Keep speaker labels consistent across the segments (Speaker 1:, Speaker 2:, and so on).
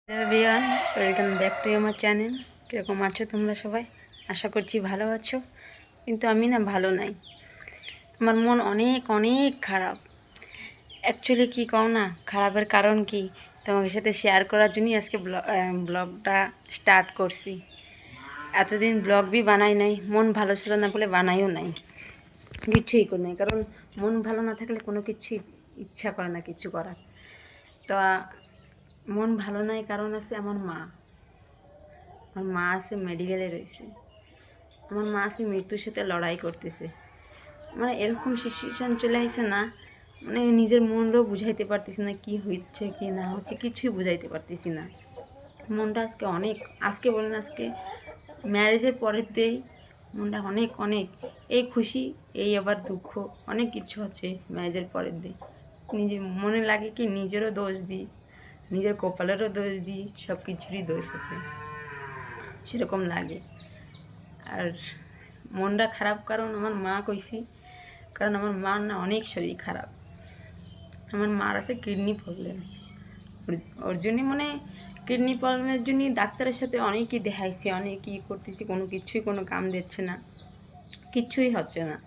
Speaker 1: Everyone, welcome back to আমার channel. কীরকম আছো তোমরা সবাই? আশা করছি ভালো আছো, কিন্তু আমি না ভালো নাই। আমার মন অনেক অনেক খারাপ। অ্যাকচুয়ালি কী কও না, খারাপের কারণ কি তোমাদের সাথে শেয়ার করার জন্যই আজকে ব্লগটা স্টার্ট করছি। এতদিন ব্লগ বি বানাই নাই, মন ভালো ছিল না বলে বানাইও নাই, কিচ্ছুই করি নাই। কারণ মন ভালো না থাকলে কোনো কিছুই ইচ্ছা করে না কিছু করার। তো মন ভালো নাই কারণ আছে আমার মা আছে মেডিকেলে রয়েছে। আমার মা আছে মৃত্যুর সাথে লড়াই করতেছে। মানে এরকম সিচুয়েশান চলে আসছে না, মানে নিজের মনটাও বুঝাইতে পারতেছি না কি হচ্ছে কি না হচ্ছে, কিছুই বুঝাইতে পারতেছি না। মনটা আজকে বলেন, আজকে ম্যারেজের পরের দিয়েই মনটা অনেক অনেক, এই খুশি এই আবার দুঃখ, অনেক কিছু হচ্ছে ম্যারেজের পরের দিয়ে। নিজে মনে লাগে কি নিজেরও দোষ দিই, নিজের কপালেরও দোষ দিই, সব কিছুরই দোষ আছে, সেরকম লাগে। আর মনটা খারাপ কারণ আমার মা কইছি, কারণ আমার মার না অনেক শরীর খারাপ। আমার মার আছে কিডনি প্রবলেম। ওর জন্যই মানে কিডনি প্রবলেমের জন্যই ডাক্তারের সাথে অনেকই দেখাইছি, অনেকই করতেছি, কোনো কাম দিচ্ছে না, কিচ্ছুই হচ্ছে না।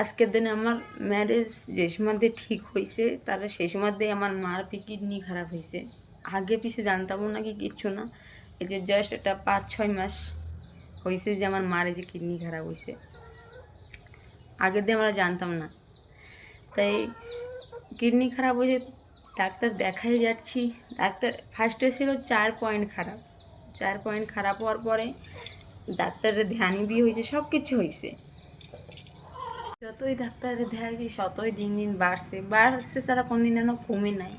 Speaker 1: আজকের দিনে আমার ম্যারেজ যে সময় দিয়ে ঠিক হয়েছে, তারা সেই সময় দিয়ে আমার মার কিডনি খারাপ হয়েছে। আগে পিছিয়ে জানতামও নাকি কিচ্ছু না, এই যে জাস্ট এটা 5-6 মাস হয়েছে যে আমার মার এই যে কিডনি খারাপ হয়েছে। আগের দিয়ে আমরা জানতাম না। তাই কিডনি খারাপ হয়েছে, ডাক্তার দেখাই যাচ্ছি। ডাক্তার ফার্স্টে ছিল 4 পয়েন্ট খারাপ। 4 পয়েন্ট খারাপ হওয়ার পরে ডাক্তারের ধ্যানই বি হয়েছে, সব কিছু হয়েছে। যতই ডাক্তারের দেখাইছি ততই দিন দিন বাড়ছে ছাড়া কোনদিন যেন কমে নাই।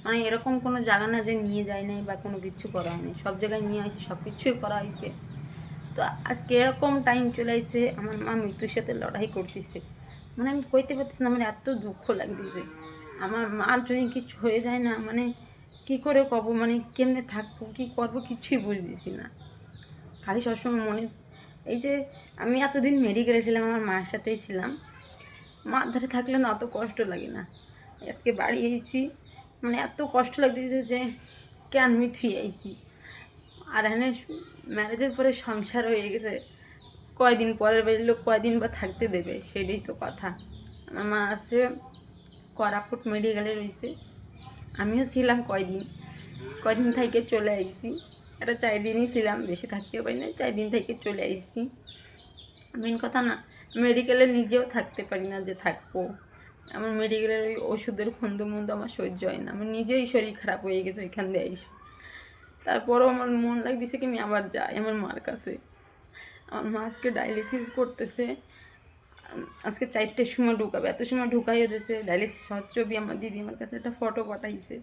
Speaker 1: মানে এরকম কোনো জায়গা না যে নিয়ে যায় নাই বা কোনো কিছু করা হয়নি, সব জায়গায় নিয়ে আসে, সব কিছুই করা হয়েছে। তো আজকে এরকম টাইম চলে আসছে, আমার মা মৃত্যুর সাথে লড়াই করতেছে। মানে আমি কইতে পারতেছি না, মানে এত দুঃখ লাগতেছে। আমার মার যদি কিছু হয়ে যায় না, মানে কি করে কব, মানে কেমনে থাকবো, কি করবো, কিছুই বুঝতেছি না। খালি সবসময় মনে, এই যে আমি এতদিন মেডিকেলে ছিলাম, আমার মার সাথেই ছিলাম, মার ধারে থাকলে না অত কষ্ট লাগে না। আজকে বাড়ি এসেছি, মানে এত কষ্ট লাগতেছে যে কেন আমি থুয়ে আইছি। আর এখানে ম্যারেজের পরে সংসার হয়ে গেছে, কয়দিন পরের বাড়ির লোক কয়দিন বা থাকতে দেবে, সেটাই তো কথা। আমার মা আছে কোরাপুট মেডিকেলে রয়েছে, আমিও ছিলাম কয়দিন থেকে চলে আইছি। এটা 4 দিনই ছিলাম, বেশি থাকতেও পারি না, 4 দিন থেকে চলে আইছি। মেন কথা না, মেডিকেলে নিজেও থাকতে পারি না যে থাকবো। আমার মেডিকেলের ওই ওষুধের খন্দমন্দ আমার সহ্য হয় না, আমার নিজেই শরীর খারাপ হয়ে গেছে ওইখান দিয়ে আইসি। তারপরেও আমার মন লাগতেছে কি আমি আবার যাই আমার মার কাছে। আমার মা আজকে ডায়ালিসিস করতেছে, আজকে 4টের সময় ঢুকাবে, এত সময় ঢুকাইও দিয়েছে। ডায়ালিসিস হচ্ছে বি, আমার দিদি আমার কাছে একটা ফটো পাঠাইছে,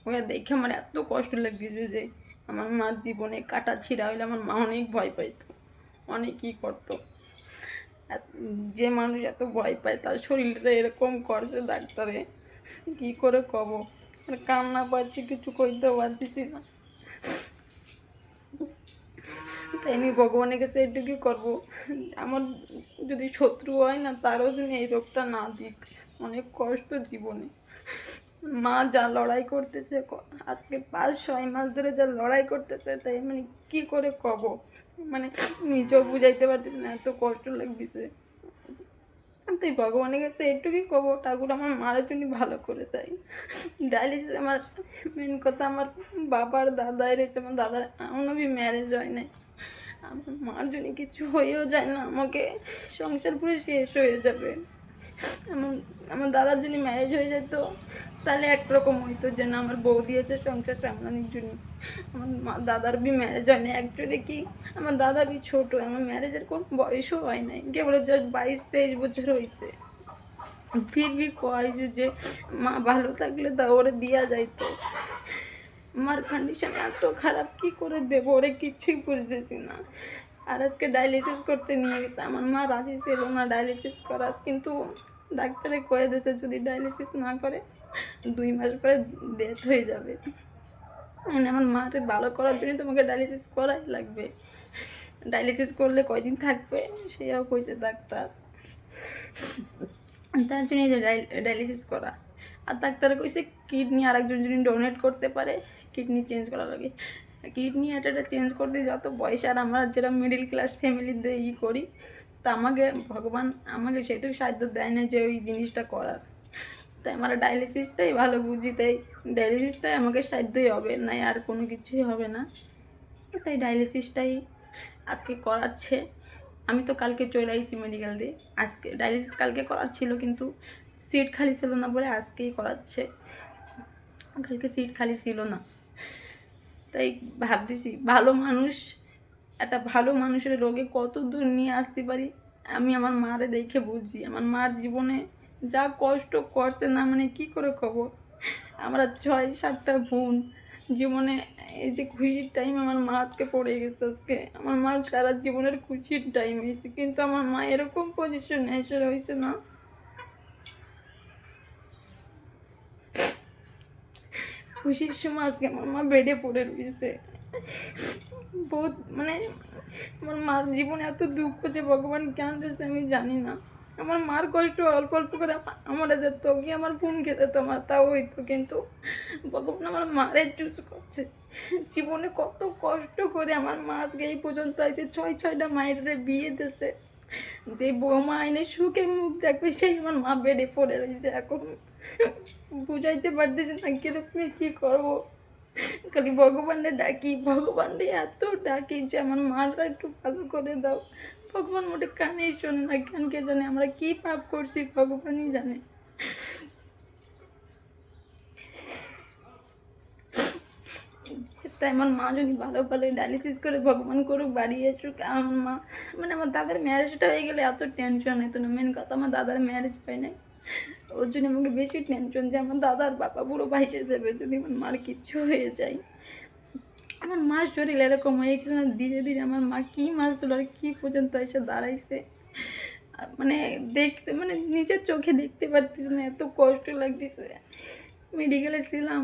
Speaker 1: ওরা দেখে আমার এত কষ্ট লাগতেছে যে আমার মার জীবনে কাটা ছিঁড়া হইলে আমার মা অনেক ভয় পাইতো, অনেক কী করতো। যে মানুষ এত ভয় পায় তার শরীরটা এরকম করছে ডাক্তারে, কি করে কব। আর কান্না পাচ্ছি, কিছু কইতেও পারতেছি না। তাই আমি ভগবানের কাছে এটুকুই করবো, আমার যদি শত্রু হয় না, তারও যদি এই রোগটা না দিক। অনেক কষ্ট জীবনে, মা যা লড়াই করতেছে, আজকে 5-6 মাস ধরে যা লড়াই করতেছে, তাই মানে কি করে কব, মানে নিজেও বুঝাইতে পারতেছি না, এত কষ্ট লাগতেছে। তাই ভগবানের কাছে এটুকুই কব, ঠাকুর আমার মারা জন্য ভালো করে দেয়। ডায়ালিসিস আমার মেন কথা, আমার বাবার দাদাই রয়েছে, আমার দাদার এমনও ম্যারেজ হয় নাই। আমার মার জন্য কিছু হয়েও যায় না, আমাকে সংসার পুরো শেষ হয়ে যাবে। আমার দাদার জন্য ম্যারেজ হয়ে যেত, তাহলে একরকম হইতো যে না আমার বউ দিয়েছে সংসার সামলানোর জন্য। আমার দাদার বি ম্যারেজ হয় না। অ্যাকচুয়ালি কি, আমার দাদা বি ছোটো, আমার ম্যারেজের কোনো বয়সও হয় নাই, কেবল জাস্ট 22-23 বছর হয়েছে। ফির বি কয়েছে যে মা ভালো থাকলে তা ওরে দেওয়া যাইতো। আমার কন্ডিশন এত খারাপ, কি করে দেবো ওরে কিছুই বুঝতেছি না। আর আজকে ডায়ালিসিস করতে নিয়ে গেছে, আমার মা রাজি ছিল না ডায়ালিসিস করার, কিন্তু ডাক্তারে কয়ে দিয়েছে যদি ডায়ালিসিস না করে 2 মাস পরে ডেথ হয়ে যাবে। মানে আমার মাকে ভালো করার জন্য তোমাকে ডায়ালিসিস করাই লাগবে। ডায়ালিসিস করলে কয়দিন থাকবে সেও কইছে ডাক্তার, তার জন্য যে ডায়ালিসিস করা। আর ডাক্তার কইছে কিডনি আরেকজন যদি ডোনেট করতে পারে, কিডনি চেঞ্জ করা লাগে। কিডনি এটা চেঞ্জ করতে যত পয়সা, আর আমরা যেটা মিডিল ক্লাস ফ্যামিলিতে করি, তা ভগবান আমাকে সেটুকু সাহায্য দেয় না যে ওই জিনিসটা করার। তাই আমরা ডায়ালিসিসটাই ভালো বুঝি, তাই ডায়ালিসিসটাই আমাকে সাহায্যই হবে, নাই আর কোনো কিছুই হবে না। তাই ডায়ালিসিসটাই আজকে করাচ্ছে। আমি তো কালকে চলে আসছি মেডিকেল দিয়ে। আজকে ডায়ালিসিস কালকে করার ছিল, কিন্তু সিট খালি ছিল না বলে আজকেই করাচ্ছে। কালকে সিট খালি ছিল না, তাই ভাবতেছি একটা ভালো মানুষের রোগে কত দূর নিয়ে আসতে পারি। আমি আমার মারে দেখে বুঝি, আমার মার জীবনে যা কষ্ট করছে না, মানে কি করে খবর। আমরা 6-7টা বোন, জীবনে এই যে খুশির টাইম আমার মা আজকে পড়ে গেছে। আজকে আমার মা সারা জীবনের খুশির টাইম হয়েছে, কিন্তু আমার মা এরকম পজিশনে এসে রয়েছে না। খুশির সময় আজকে আমার মা বেডে পড়ে রয়েছে। বহুত মানে আমার মার জীবনে এত দুঃখ যে ভগবান কেন দিয়েছে আমি জানি না। আমার মার কষ্ট অল্প অল্প করে আমারে যেত, কি আমার বোন খেতে তো আমার তাও হইতো, কিন্তু ভগবান আমার মারে চুজ করছে। জীবনে কত কষ্ট করে আমার মা আজকে এই পর্যন্ত আছে। 6-6টা মায়ের বিয়ে দিয়েছে, যে বৌমা আইনে সুখে মুখ দেখবে সেই আমার মা বেডে পড়ে রয়েছে। এখন বুঝাইতে পারতেছি না কিরকম কি করবো। খালি ভগবানরে ডাকি, ভগবানরে এত ডাকি যে আমার মাটা একটু ভালো করে দাও। ভগবান মোটে কানেই শোনে না, কেন কে জানে আমরা কি পাপ করছি, ভগবানই জানে। তাই আমার মা যদি ভালো ডায়ালিসিস করে ভগবান করুক, বাড়ি আসুক। আমার মা মানে আমার দাদার ম্যারেজটা হয়ে গেলে এত টেনশন হতো না। মেন কথা আমার দাদার ম্যারেজ হয় নাই, ওর জন্য আমাকে বেশি টেনশন যে আমার দাদার বাবা পুরো ভাইসে যাবে যদি আমার মার কিচ্ছু হয়ে যায়। আমার মার শরীর এরকম হয়ে গেছে না, ধীরে ধীরে আমার মা কী মারছিল আর কী পর্যন্ত এসে দাঁড়াইছে, মানে দেখতে মানে নিজের চোখে দেখতে পারতিস না, এত কষ্ট লাগতেছে। মেডিকেলে ছিলাম,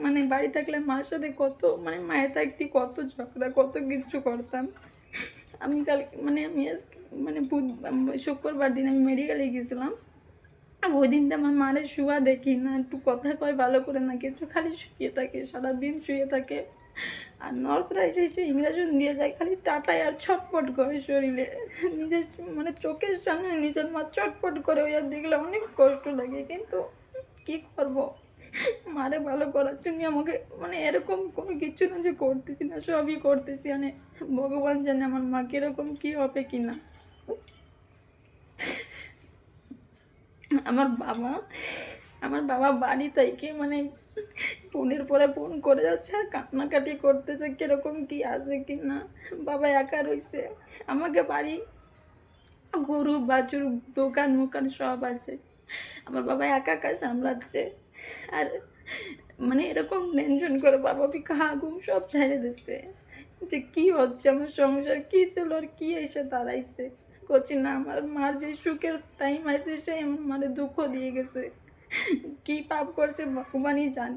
Speaker 1: মানে বাড়ি থাকলে মার সাথে কত মানে মায়ের থাকতে কত ঝগড়া কত কিছু করতাম। আমি কালকে মানে শুক্রবার দিন আমি মেডিকেলে গেছিলাম। ওই দিনটা আমার মারে শুয়া দেখি না, একটু কথা কয় ভালো করে না, কিছু খালি শুয়ে থাকে, সারাদিন শুয়ে থাকে। আর নার্সরা এসে ইংরেজন দিয়ে যায়, খালি টাটায় আর ছটপট করে শরীরে। নিজের মানে চোখের সামনে নিজের মা চটপট করে, ওই আর দেখলে অনেক কষ্ট লাগে। কিন্তু কি করব, মারে ভালো করার জন্য আমাকে মানে এরকম কোনো কিছু না যে করতেছি না, সবই করতেছি। মানে ভগবান জানে আমার মা কিরকম কি হবে কিনা। আমার বাবা বাড়ি থেকে মানে ফোনের পরে ফোন করে যাচ্ছে আর কান্নাকাটি করতেছে কিরকম কি আছে কি না। বাবা একা রয়েছে, আমাকে বাড়ি গরু বাছুর দোকান মোকান সব আছে, আমার বাবা একা একা সামলাচ্ছে। আর মানে এরকম টেনশন করে বাবা খা ঘুম সব ছাড়ে দিচ্ছে যে কি হচ্ছে আমার সংসার, কি ছিল আর কি এসে দাঁড়াইছে। করছি না, আমার মার যে সুখের টাইম আছে সে আমার মানে দুঃখ দিয়ে গেছে। কি পাপ করছে ভগবানই জান।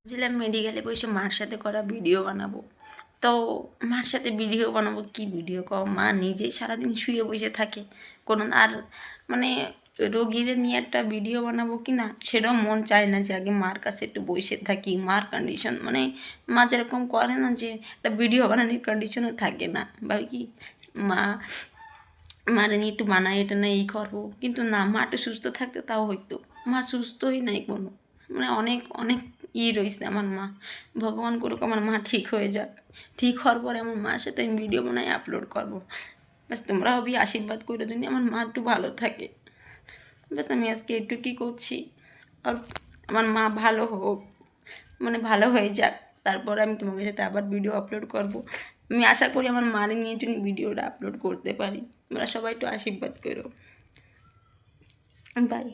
Speaker 1: বুঝলাম মেডিকেলে বসে মার সাথে করা ভিডিও বানাবো, তো মার সাথে ভিডিও বানাবো, কি ভিডিও কও, মা নিজেই সারাদিন শুয়ে বসে থাকে। কোনো আর মানে রোগীরে নিয়ে একটা ভিডিও বানাবো কি না সেটাও মন চায় না, যে আগে মার কাছে একটু বসে থাকি। মার কন্ডিশন মানে মা যেরকম করে না, যে একটা ভিডিও বানানোর কন্ডিশনও থাকে না, ভাবি কি মারে নিয়ে একটু বানাই, এটা না এই করবো। কিন্তু না, মা একটু সুস্থ থাকতে তাও হইতো, মা সুস্থই নাই কোনো, মানে অনেক অনেক রয়েছে আমার মা। ভগবান করুক আমার মা ঠিক হয়ে যাক, ঠিক হওয়ার পরে আমার মার সাথে আমি ভিডিও বানাই আপলোড করবো। ব্যাস তোমরা হবি আশীর্বাদ করে যদি আমার মা একটু ভালো থাকে। ব্যাস আমি আজকে একটু কী করছি, আর আমার মা ভালো হোক, মানে ভালো হয়ে যাক, তারপর আমি তোমাদের সাথে আবার ভিডিও আপলোড করব। আমি আশা করি আমার মারে নিয়ে জন্য ভিডিওটা আপলোড করতে পারি। তোমরা সবাই একটু আশীর্বাদ করো। বাই।